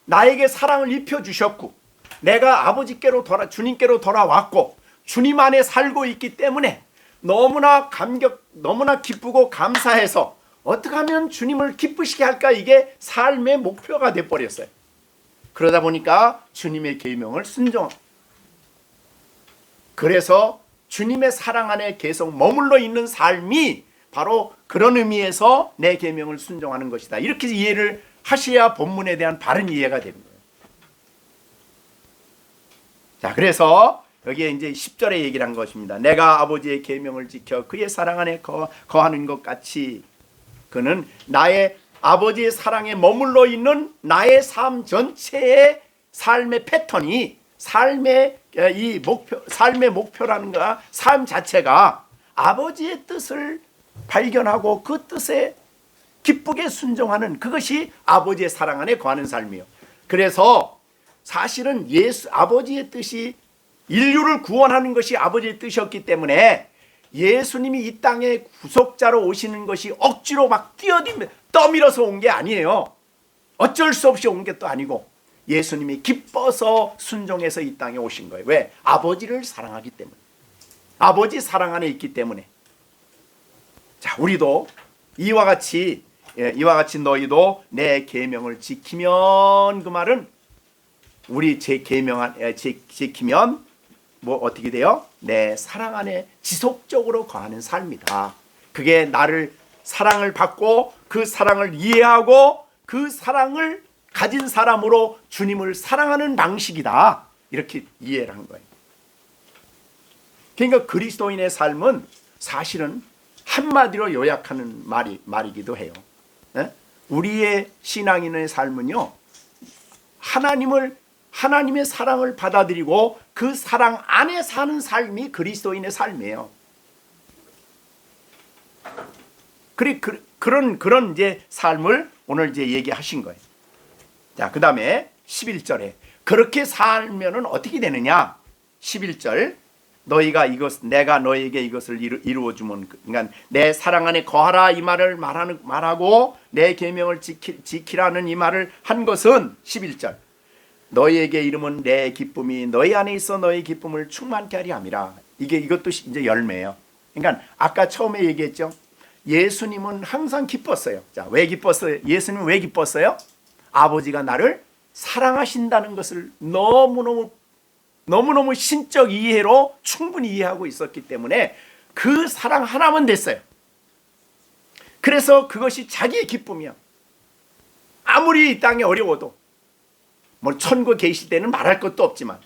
나에게 사랑을 입혀주셨고, 내가 아버지께로 주님께로 돌아왔고, 주님 안에 살고 있기 때문에 너무나 너무나 기쁘고 감사해서 어떻게 하면 주님을 기쁘시게 할까, 이게 삶의 목표가 돼버렸어요. 그러다 보니까 주님의 계명을 순종. 그래서 주님의 사랑 안에 계속 머물러 있는 삶이 바로 그런 의미에서 내 계명을 순종하는 것이다. 이렇게 이해를 하셔야 본문에 대한 바른 이해가 되는 거예요. 자, 그래서 여기에 이제 10절에 얘기를 한 것입니다. 내가 아버지의 계명을 지켜 그의 사랑 안에 거하는 것 같이, 그는 나의 아버지의 사랑에 머물러 있는 나의 삶 전체의 삶의 패턴이, 삶의 목표라는 거, 삶 자체가 아버지의 뜻을 발견하고 그 뜻에 기쁘게 순종하는, 그것이 아버지의 사랑 안에 거하는 삶이에요. 그래서 사실은 아버지의 뜻이, 인류를 구원하는 것이 아버지의 뜻이었기 때문에 예수님이 이 땅에 구속자로 오시는 것이 억지로 막 떠밀어서 온 게 아니에요. 어쩔 수 없이 온 게 또 아니고 예수님이 기뻐서 순종해서 이 땅에 오신 거예요. 왜? 아버지를 사랑하기 때문에. 아버지 사랑 안에 있기 때문에. 자, 우리도 이와 같이 너희도 내 계명을 지키면, 그 말은 우리 제 계명 지키면 뭐 어떻게 돼요? 내 사랑 안에 지속적으로 거하는 삶이다. 그게 나를 사랑을 받고 그 사랑을 이해하고 그 사랑을 가진 사람으로 주님을 사랑하는 방식이다. 이렇게 이해를 한 거예요. 그러니까 그리스도인의 삶은 사실은 한마디로 요약하는 말이기도 해요. 우리의 신앙인의 삶은요, 하나님의 사랑을 받아들이고 그 사랑 안에 사는 삶이 그리스도인의 삶이에요. 그런 이제 삶을 오늘 이제 얘기하신 거예요. 자, 그 다음에 11절에 그렇게 살면은 어떻게 되느냐? 11절, 내가 너에게 이것을 이루어 주면, 그러니까 내 사랑 안에 거하라 이 말을 말하고 내 계명을 지키라는 이 말을 한 것은 11절, 너희에게 이름은 내 기쁨이 너희 안에 있어 너희 기쁨을 충만케 하리 함이라. 이것도 이제 열매예요. 그러니까 아까 처음에 얘기했죠. 예수님은 항상 기뻤어요. 자, 왜 기뻤어요? 예수님은 왜 기뻤어요? 아버지가 나를 사랑하신다는 것을 너무너무 신적 이해로 충분히 이해하고 있었기 때문에 그 사랑 하나면 됐어요. 그래서 그것이 자기의 기쁨이야. 아무리 이 땅이 어려워도 뭐 천국 계실 때는 말할 것도 없지만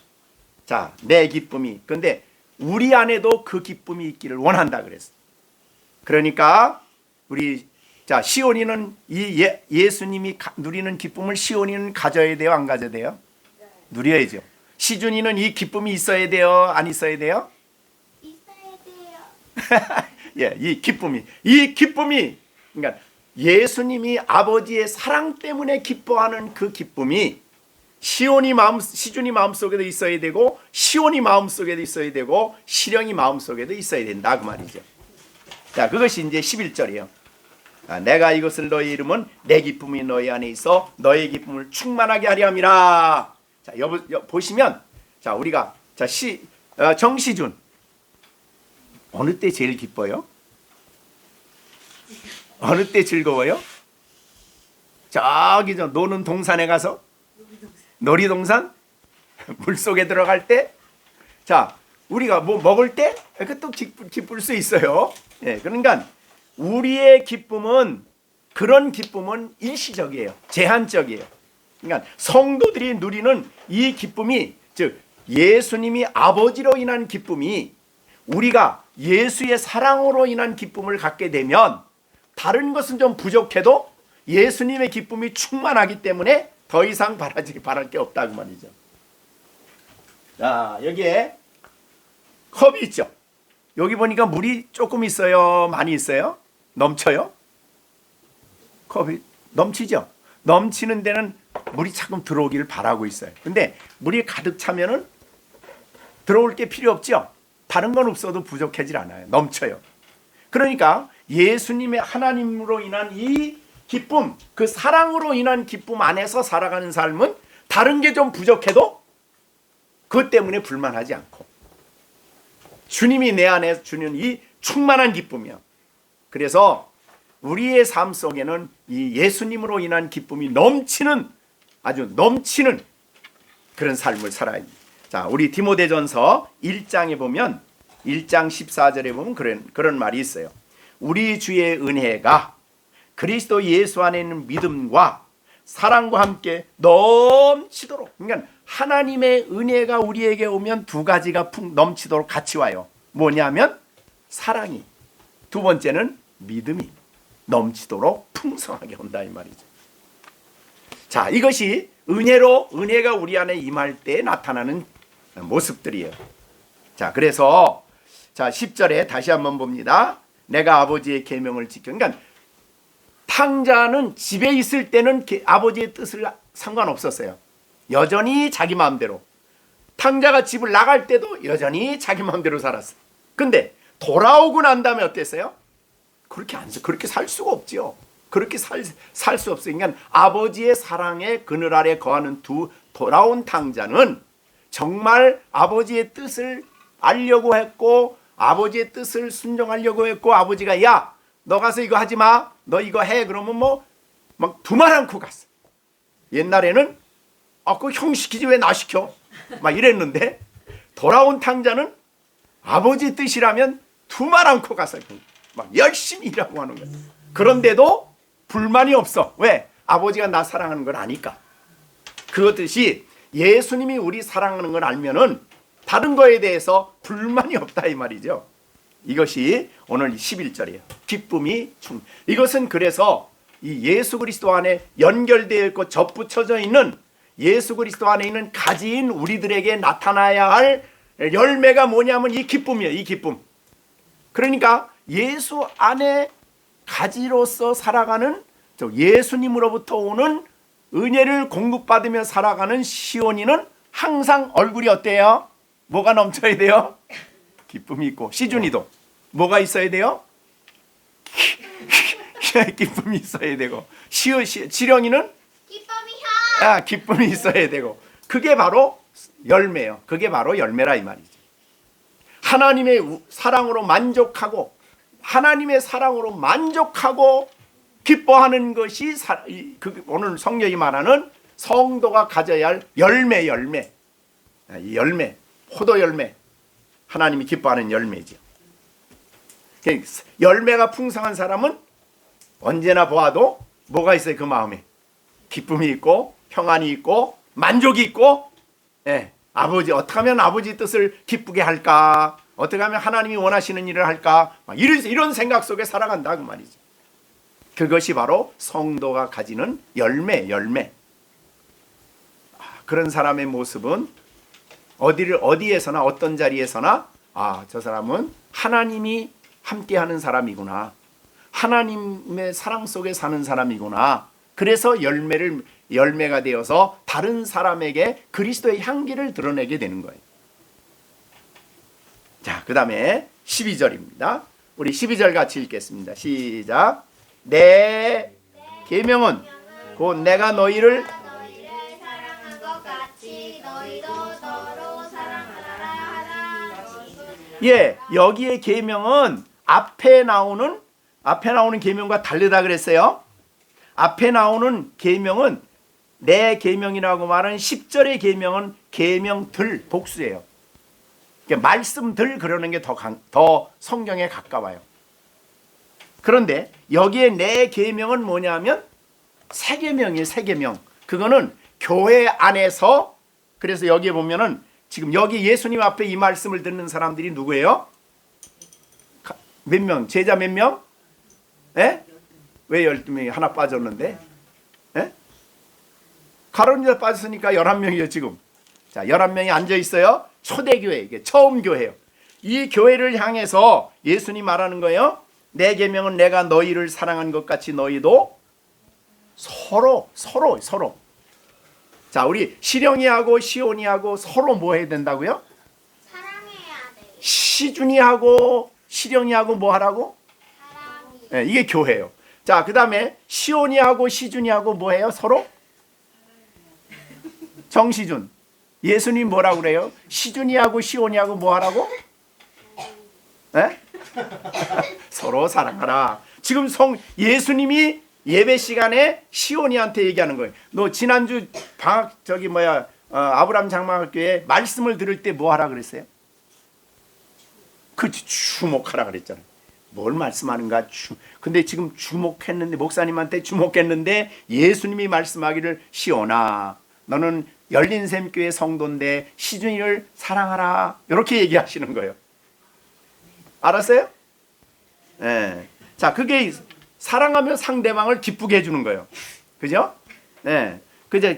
자, 내 기쁨이 근데 우리 안에도 그 기쁨이 있기를 원한다 그랬어. 그러니까 우리 자 시온이는 이 예수님이 누리는 기쁨을 시온이는 가져야 돼요, 안 가져야 돼요? 누려야죠. 시준이는 이 기쁨이 있어야 돼요, 안 있어야 돼요? 있어야 돼요. 예, 이 기쁨이 그러니까 예수님이 아버지의 사랑 때문에 기뻐하는 그 기쁨이 시준이 마음속에도 있어야 되고 시온이 마음속에도 있어야 되고 시령이 마음속에도 있어야 된다 그 말이죠. 자, 그것이 이제 11절이에요. 내가 이것을 너희 이름은 내 기쁨이 너희 안에 있어 너의 기쁨을 충만하게 하려 함이라. 자, 보시면 자, 우리가 자, 정시준 어느 때 제일 기뻐요? 어느 때 즐거워요? 저기 저 노는 동산에 가서 놀이동산 물속에 들어갈 때, 자 우리가 뭐 먹을 때 그것도 기쁠 수 있어요. 예, 그러니까 우리의 기쁨은 그런 기쁨은 일시적이에요, 제한적이에요. 그러니까 성도들이 누리는 이 기쁨이 즉 예수님이 아버지로 인한 기쁨이 우리가 예수의 사랑으로 인한 기쁨을 갖게 되면 다른 것은 좀 부족해도 예수님의 기쁨이 충만하기 때문에 더 이상 바랄 게 없다고 말이죠. 자, 여기에 컵이 있죠. 여기 보니까 물이 조금 있어요, 많이 있어요? 넘쳐요? 컵이 넘치죠. 넘치는 데는 물이 조금 들어오기를 바라고 있어요. 근데 물이 가득 차면은 들어올 게 필요 없죠. 다른 건 없어도 부족하질 않아요. 넘쳐요. 그러니까 예수님의 하나님으로 인한 이 기쁨, 그 사랑으로 인한 기쁨 안에서 살아가는 삶은 다른 게 좀 부족해도 그것 때문에 불만하지 않고 주님이 내 안에 주는 이 충만한 기쁨이야. 그래서 우리의 삶 속에는 이 예수님으로 인한 기쁨이 넘치는 아주 넘치는 그런 삶을 살아야 합니다. 자, 우리 디모데전서 1장에 보면 1장 14절에 보면 그런 말이 있어요. 우리 주의 은혜가 그리스도 예수 안에 있는 믿음과 사랑과 함께 넘치도록, 그러니까 하나님의 은혜가 우리에게 오면 두 가지가 넘치도록 같이 와요. 뭐냐면 사랑이, 두 번째는 믿음이 넘치도록 풍성하게 온다 이 말이죠. 자, 이것이 은혜가 우리 안에 임할 때 나타나는 모습들이에요. 자, 그래서 자 10절에 다시 한번 봅니다. 내가 아버지의 계명을 지켜. 그러니까 탕자는 집에 있을 때는 아버지의 뜻을 상관없었어요. 여전히 자기 마음대로. 탕자가 집을 나갈 때도 여전히 자기 마음대로 살았어요. 근데 돌아오고 난 다음에 어땠어요? 그렇게 살 수가 없죠. 그렇게 살 수 없어요. 그러니까 아버지의 사랑의 그늘 아래 거하는 돌아온 탕자는 정말 아버지의 뜻을 알려고 했고 아버지의 뜻을 순종하려고 했고 아버지가 야, 너 가서 이거 하지 마. 너 이거 해. 그러면 뭐 막 두말 않고 갔어. 옛날에는 그 형 시키지 왜 나 시켜? 막 이랬는데 돌아온 탕자는 아버지 뜻이라면 두말 않고 가서 막 열심히 일하고 하는 거예요. 그런데도 불만이 없어. 왜? 아버지가 나 사랑하는 걸 아니까. 그것듯이 예수님이 우리 사랑하는 걸 알면은 다른 거에 대해서 불만이 없다 이 말이죠. 이것이 오늘 11절이에요. 기쁨이 이것은 그래서 이 예수 그리스도 안에 연결되어 있고 접붙여져 있는 예수 그리스도 안에 있는 가지인 우리들에게 나타나야 할 열매가 뭐냐면 이 기쁨이에요. 이 기쁨. 그러니까 예수 안에 가지로서 살아가는 예수님으로부터 오는 은혜를 공급받으며 살아가는 시온이는 항상 얼굴이 어때요? 뭐가 넘쳐야 돼요? 기쁨이 있고. 시준이도 뭐가 있어야 돼요? 기쁨이 있어야 되고. 지령이는 기쁨이 있어야 되고. 그게 바로 열매예요. 그게 바로 열매라 이 말이죠. 하나님의 사랑으로 만족하고 하나님의 사랑으로 만족하고 기뻐하는 것이 오늘 성경이 말하는 성도가 가져야 할 열매. 이 열매, 포도 열매. 하나님이 기뻐하는 열매죠. 열매가 풍성한 사람은 언제나 보아도 뭐가 있어요? 그 마음에 기쁨이 있고 평안이 있고 만족이 있고, 예, 아버지 어떻게 하면 아버지 뜻을 기쁘게 할까? 어떻게 하면 하나님이 원하시는 일을 할까? 막 이런 생각 속에 살아간다 그 말이죠. 그것이 바로 성도가 가지는 열매. 그런 사람의 모습은 어디에서나 어떤 자리에서나 저 사람은 하나님이 함께하는 사람이구나. 하나님의 사랑 속에 사는 사람이구나. 그래서 열매가 되어서 다른 사람에게 그리스도의 향기를 드러내게 되는 거예요. 자, 그 다음에 12절입니다. 우리 12절 같이 읽겠습니다. 시작. 내 계명은 곧 내가 너희를 사랑한 것 같이 너희도 서로 사랑하라 하라. 예, 여기에 계명은 앞에 나오는 계명과 다르다 그랬어요. 앞에 나오는 계명은 내 계명이라고 말하는 10절의 계명은 계명들 복수예요. 그러니까 말씀들 그러는 게 더 성경에 가까워요. 그런데 여기에 내 계명은 뭐냐면 새 계명이에요. 새 계명. 그거는 교회 안에서, 그래서 여기에 보면은 지금 여기 예수님 앞에 이 말씀을 듣는 사람들이 누구예요? 몇 명? 제자 몇 명? 예? 왜 12명이 하나 빠졌는데? 예? 가론유다 빠졌으니까 11명이에요 지금. 자, 11명이 앉아있어요. 초대교회, 이게 처음 교회예요. 이 교회를 향해서 예수님 말하는 거예요. 내 계명은 내가 너희를 사랑한 것 같이 너희도 서로. 자, 우리 시령이하고 시온이하고 서로 뭐 해야 된다고요? 사랑해야 돼. 시준이하고 시령이하고 뭐 하라고? 사랑이. 네, 이게 교회예요. 자, 그 다음에 시온이하고 시준이하고 뭐 해요? 서로? 정시준. 예수님 뭐라고 그래요? 시준이하고 시온이하고 뭐 하라고? 네? 서로 사랑하라. 지금 예수님이 예배 시간에 시온이한테 얘기하는 거예요. 너 지난주 방학 아브라함 장막교회 말씀을 들을 때 뭐 하라 그랬어요? 그렇지, 주목하라 그랬잖아요. 뭘 말씀하는가? 근데 지금 주목했는데, 목사님한테 주목했는데 예수님이 말씀하기를 시온아, 너는 열린샘교회 성도인데 시준이를 사랑하라, 이렇게 얘기하시는 거예요. 알았어요? 네. 자, 그게 사랑하며 상대방을 기쁘게 해주는 거예요. 그죠? 네.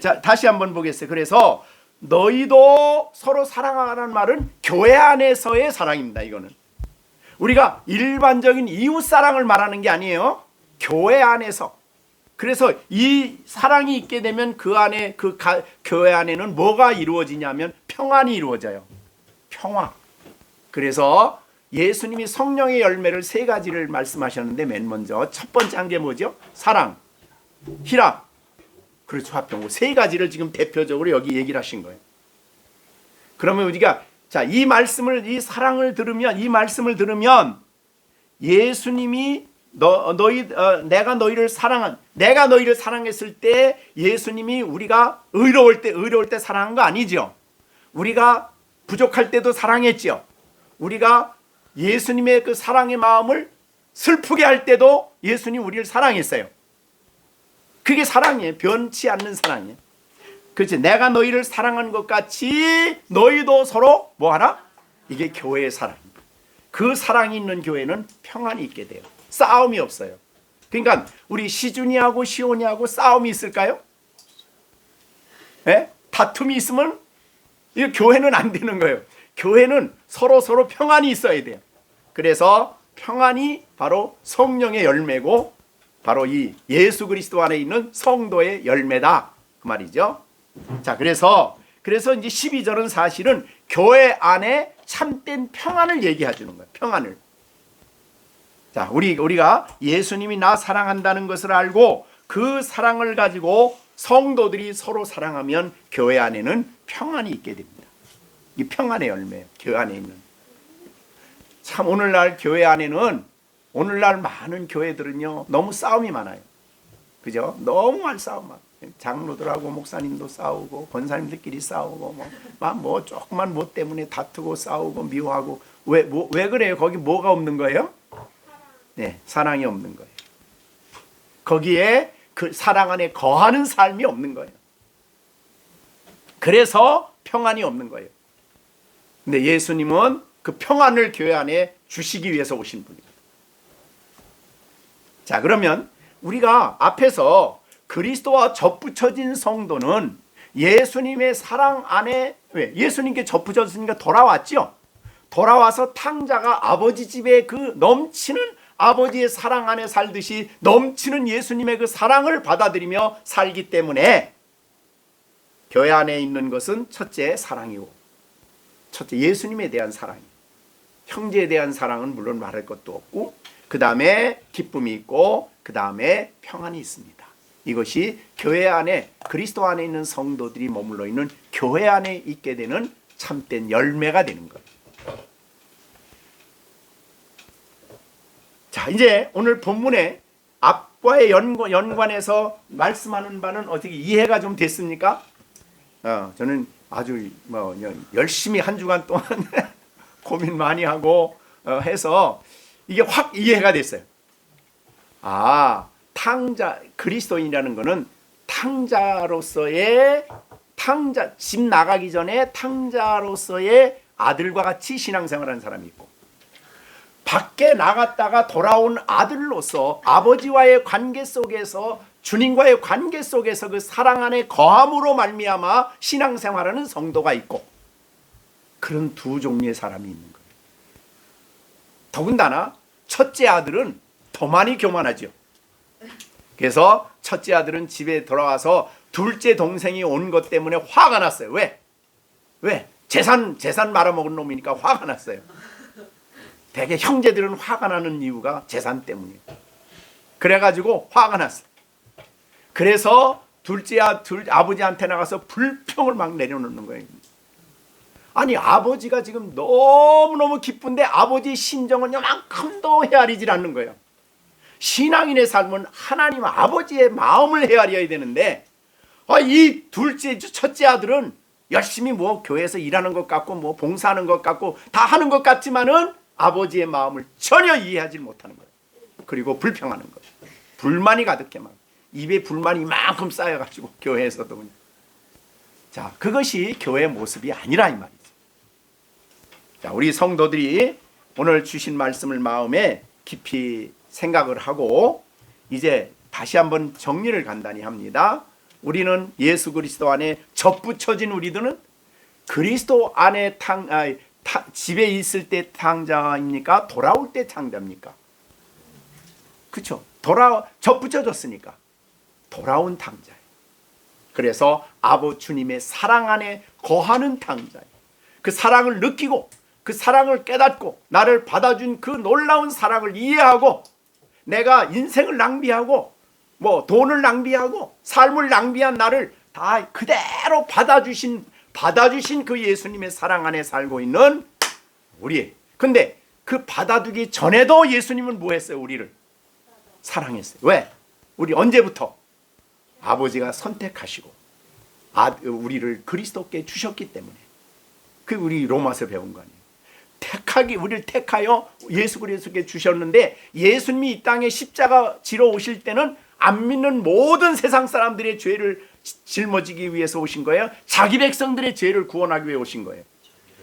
자, 다시 한번 보겠어요. 그래서 너희도 서로 사랑하라는 말은 교회 안에서의 사랑입니다. 이거는 우리가 일반적인 이웃 사랑을 말하는 게 아니에요. 교회 안에서. 그래서 이 사랑이 있게 되면 그 안에 교회 안에는 뭐가 이루어지냐면 평안이 이루어져요. 평화. 그래서 예수님이 성령의 열매를 3가지를 말씀하셨는데 맨 먼저 첫 번째 한 게 뭐죠? 사랑, 희락, 그렇죠, 화평. 3가지를 지금 대표적으로 여기 얘기를 하신 거예요. 그러면 우리가 자, 이 말씀을 들으면 예수님이 내가 너희를 사랑했을 때 예수님이 우리가 의로울 때 사랑한 거 아니죠. 우리가 부족할 때도 사랑했죠. 우리가 예수님의 그 사랑의 마음을 슬프게 할 때도 예수님 우리를 사랑했어요. 그게 사랑이에요. 변치 않는 사랑이에요. 그렇지. 내가 너희를 사랑한 것 같이 너희도 서로 뭐 하나? 이게 교회의 사랑입니다. 그 사랑이 있는 교회는 평안이 있게 돼요. 싸움이 없어요. 그러니까 우리 시준이하고 시온이하고 싸움이 있을까요? 예? 다툼이 있으면 이 교회는 안 되는 거예요. 교회는 서로 평안이 있어야 돼요. 그래서 평안이 바로 성령의 열매고 바로 이 예수 그리스도 안에 있는 성도의 열매다 그 말이죠. 자, 그래서 이제 12절은 사실은 교회 안에 참된 평안을 얘기해 주는 거예요. 평안을. 자, 우리가 예수님이 나 사랑한다는 것을 알고 그 사랑을 가지고 성도들이 서로 사랑하면 교회 안에는 평안이 있게 됩니다. 이 평안의 열매예요. 교회 안에 있는. 참 오늘날 교회 안에는 오늘날 많은 교회들은요 너무 싸움이 많아요. 그죠? 너무 말싸움 많아요. 장로들하고 목사님도 싸우고 권사님들끼리 싸우고 뭐 조그만 뭐 때문에 다투고 싸우고 미워하고 왜 그래요? 거기 뭐가 없는 거예요? 네, 사랑이 없는 거예요. 거기에 그 사랑 안에 거하는 삶이 없는 거예요. 그래서 평안이 없는 거예요. 근데 예수님은 그 평안을 교회 안에 주시기 위해서 오신 분이에요. 자, 그러면 우리가 앞에서 그리스도와 접붙여진 성도는 예수님의 사랑 안에, 왜? 예수님께 접붙였으니까 돌아왔죠. 돌아와서 탕자가 아버지 집에 그 넘치는 아버지의 사랑 안에 살듯이 넘치는 예수님의 그 사랑을 받아들이며 살기 때문에 교회 안에 있는 것은 첫째 사랑이고, 첫째 예수님에 대한 사랑이, 형제에 대한 사랑은 물론 말할 것도 없고, 그 다음에 기쁨이 있고, 그 다음에 평안이 있습니다. 이것이 교회 안에, 그리스도 안에 있는 성도들이 머물러 있는 교회 안에 있게 되는 참된 열매가 되는 거예요. 자, 이제 오늘 본문에 앞과의 연관해서 말씀하는 바는 어떻게 이해가 좀 됐습니까? 저는 아주 열심히 한 주간 동안 고민 많이 하고 해서 이게 확 이해가 됐어요. 탕자, 그리스도인이라는 것은 탕자로서의 집 나가기 전에 탕자로서의 아들과 같이 신앙생활하는 사람이 있고, 밖에 나갔다가 돌아온 아들로서 아버지와의 관계 속에서, 주님과의 관계 속에서 그 사랑 안에 거함으로 말미암아 신앙생활하는 성도가 있고, 그런 두 종류의 사람이 있는 거예요. 더군다나 첫째 아들은 더 많이 교만하죠. 그래서 첫째 아들은 집에 돌아와서 둘째 동생이 온 것 때문에 화가 났어요. 왜? 재산 말아먹은 놈이니까 화가 났어요. 대개 형제들은 화가 나는 이유가 재산 때문이에요. 그래가지고 화가 났어요. 그래서 아버지한테 나가서 불평을 막 내려놓는 거예요. 아니, 아버지가 지금 너무너무 기쁜데 아버지의 심정은 요만큼도 헤아리질 않는 거예요. 신앙인의 삶은 하나님 아버지의 마음을 헤아려야 되는데, 이 첫째 아들은 열심히 교회에서 일하는 것 같고 봉사하는 것 같고 다 하는 것 같지만은 아버지의 마음을 전혀 이해하지 못하는 거예요. 그리고 불평하는 거예요. 불만이 가득해 막 입에 불만이 이만큼 쌓여가지고 교회에서도 그냥. 자, 그것이 교회의 모습이 아니라 이 말이죠. 자, 우리 성도들이 오늘 주신 말씀을 마음에 깊이 생각을 하고 이제 다시 한번 정리를 간단히 합니다. 우리는 예수 그리스도 안에 접붙여진 우리들은 그리스도 안에 집에 있을 때 탕자입니까? 돌아올 때 탕자입니까? 그렇죠? 접붙여졌으니까 돌아온 탕자예요. 그래서 아버 주님의 사랑 안에 거하는 탕자예요. 그 사랑을 느끼고 그 사랑을 깨닫고 나를 받아준 그 놀라운 사랑을 이해하고, 내가 인생을 낭비하고 돈을 낭비하고 삶을 낭비한 나를 다 그대로 받아주신 그 예수님의 사랑 안에 살고 있는 우리. 근데 그 받아두기 전에도 예수님은 뭐 했어요? 우리를 사랑했어요. 왜? 우리 언제부터? 아버지가 선택하시고 우리를 그리스도께 주셨기 때문에. 그 우리 로마서 배운 거 아니에요. 우리를 택하여 예수 그리스도께 주셨는데, 예수님이 이 땅에 십자가 지러 오실 때는 안 믿는 모든 세상 사람들의 죄를 짊어지기 위해서 오신 거예요. 자기 백성들의 죄를 구원하기 위해 오신 거예요.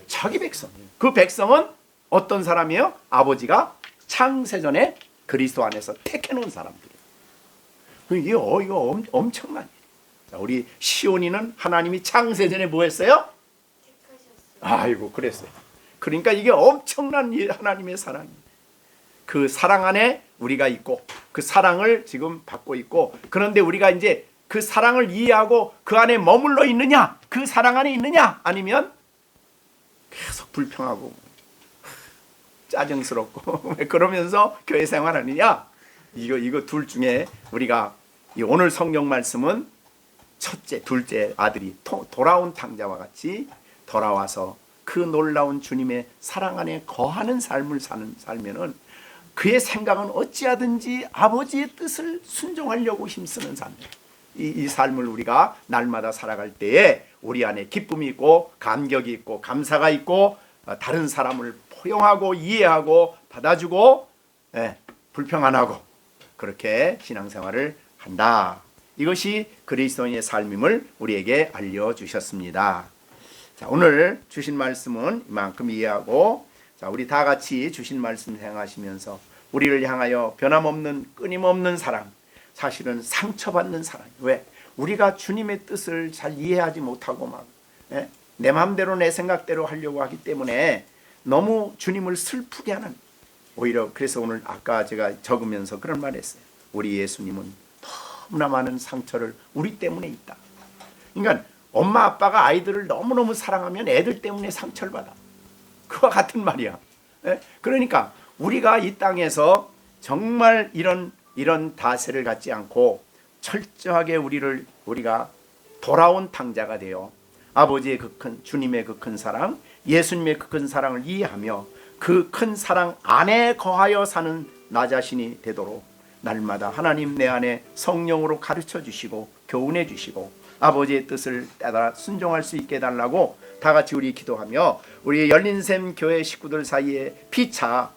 자기 백성. 그 백성은 어떤 사람이에요? 아버지가 창세전에 그리스도 안에서 택해놓은 사람들이에요. 이거 엄청난 일이에요. 자, 우리 시온이는 하나님이 창세전에 뭐 했어요? 아이고, 그랬어요. 그러니까 이게 엄청난 하나님의 사랑이에요. 그 사랑 안에 우리가 있고 그 사랑을 지금 받고 있고, 그런데 우리가 이제 그 사랑을 이해하고 그 안에 머물러 있느냐, 그 사랑 안에 있느냐, 아니면 계속 불평하고 짜증스럽고 그러면서 교회 생활하느냐, 이거 둘 중에 우리가 오늘 성경 말씀은 첫째, 둘째 아들이 돌아온 탕자와 같이 돌아와서 그 놀라운 주님의 사랑 안에 거하는 삶을 살면은 그의 생각은 어찌하든지 아버지의 뜻을 순종하려고 힘쓰는 삶. 이 삶을 우리가 날마다 살아갈 때에 우리 안에 기쁨이 있고 감격이 있고 감사가 있고, 다른 사람을 포용하고 이해하고 받아주고 불평 안 하고 그렇게 신앙생활을 한다. 이것이 그리스도인의 삶임을 우리에게 알려주셨습니다. 자, 오늘 주신 말씀은 이만큼 이해하고, 자, 우리 다 같이 주신 말씀 생각하시면서 우리를 향하여 변함없는 끊임없는 사랑, 사실은 상처받는 사랑. 왜? 우리가 주님의 뜻을 잘 이해하지 못하고 막 내 마음대로 내 생각대로 하려고 하기 때문에 너무 주님을 슬프게 하는, 오히려 그래서 오늘 아까 제가 적으면서 그런 말 했어요. 우리 예수님은 너무나 많은 상처를 우리 때문에 있다. 그러니까 엄마 아빠가 아이들을 너무너무 사랑하면 애들 때문에 상처를 받아. 그와 같은 말이야. 그러니까 우리가 이 땅에서 정말 이런 다세를 갖지 않고 철저하게 우리가 돌아온 탕자가 되어 아버지의 그 큰, 주님의 그 큰 사랑, 예수님의 그 큰 사랑을 이해하며 그 큰 사랑 안에 거하여 사는 나 자신이 되도록 날마다 하나님 내 안에 성령으로 가르쳐 주시고 교훈해 주시고 아버지의 뜻을 따라 순종할 수 있게 해달라고 다 같이 우리 기도하며, 우리 열린샘 교회 식구들 사이에 피차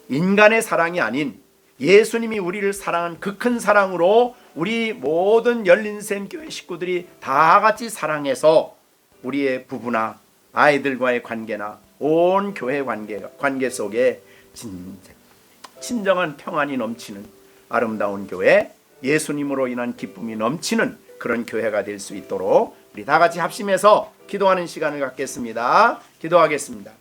인간의 사랑이 아닌 예수님이 우리를 사랑한 그 큰 사랑으로 우리 모든 열린샘 교회 식구들이 다 같이 사랑해서 우리의 부부나 아이들과의 관계나 온 교회 관계 속에 진정한 평안이 넘치는 아름다운 교회, 예수님으로 인한 기쁨이 넘치는 그런 교회가 될 수 있도록 우리 다 같이 합심해서 기도하는 시간을 갖겠습니다. 기도하겠습니다.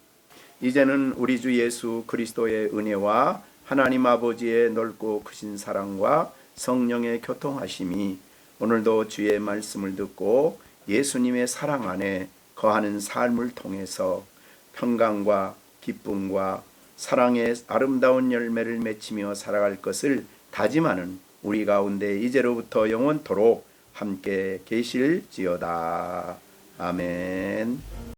이제는 우리 주 예수 그리스도의 은혜와 하나님 아버지의 넓고 크신 사랑과 성령의 교통하심이 오늘도 주의 말씀을 듣고 예수님의 사랑 안에 거하는 삶을 통해서 평강과 기쁨과 사랑의 아름다운 열매를 맺히며 살아갈 것을 다짐하는 우리 가운데 이제로부터 영원토록 함께 계실지어다. 아멘.